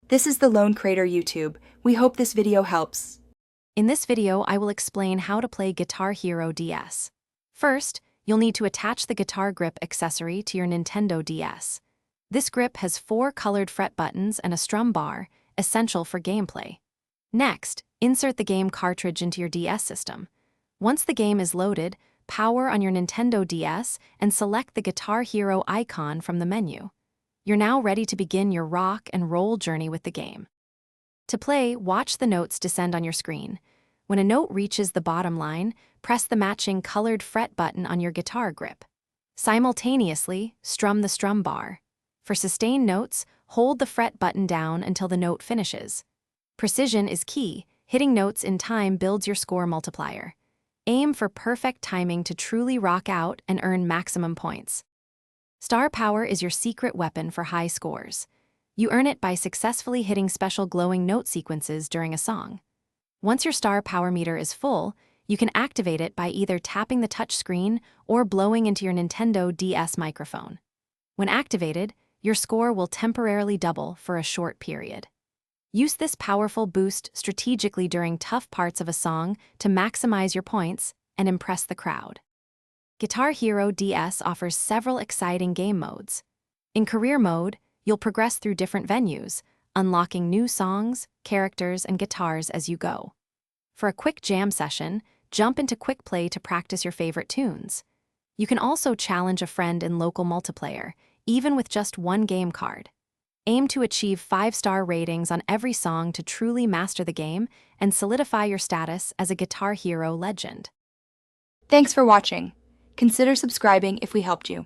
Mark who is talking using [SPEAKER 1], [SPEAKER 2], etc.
[SPEAKER 1] This is the Lone Crater YouTube. We hope this video helps.
[SPEAKER 2] In this video, I will explain how to play Guitar Hero DS. First, you'll need to attach the guitar grip accessory to your Nintendo DS. This grip has 4 colored fret buttons and a strum bar, essential for gameplay. Next, insert the game cartridge into your DS system. Once the game is loaded, power on your Nintendo DS and select the Guitar Hero icon from the menu. You're now ready to begin your rock and roll journey with the game. To play, watch the notes descend on your screen. When a note reaches the bottom line, press the matching colored fret button on your guitar grip. Simultaneously, strum the strum bar. For sustained notes, hold the fret button down until the note finishes. Precision is key. Hitting notes in time builds your score multiplier. Aim for perfect timing to truly rock out and earn maximum points. Star power is your secret weapon for high scores. You earn it by successfully hitting special glowing note sequences during a song. Once your star power meter is full, you can activate it by either tapping the touch screen or blowing into your Nintendo DS microphone. When activated, your score will temporarily double for a short period. Use this powerful boost strategically during tough parts of a song to maximize your points and impress the crowd. Guitar Hero DS offers several exciting game modes. In Career Mode, you'll progress through different venues, unlocking new songs, characters, and guitars as you go. For a quick jam session, jump into Quick Play to practice your favorite tunes. You can also challenge a friend in local multiplayer, even with just one game card. Aim to achieve 5-star ratings on every song to truly master the game and solidify your status as a Guitar Hero legend.
[SPEAKER 1] Thanks for watching. Consider subscribing if we helped you.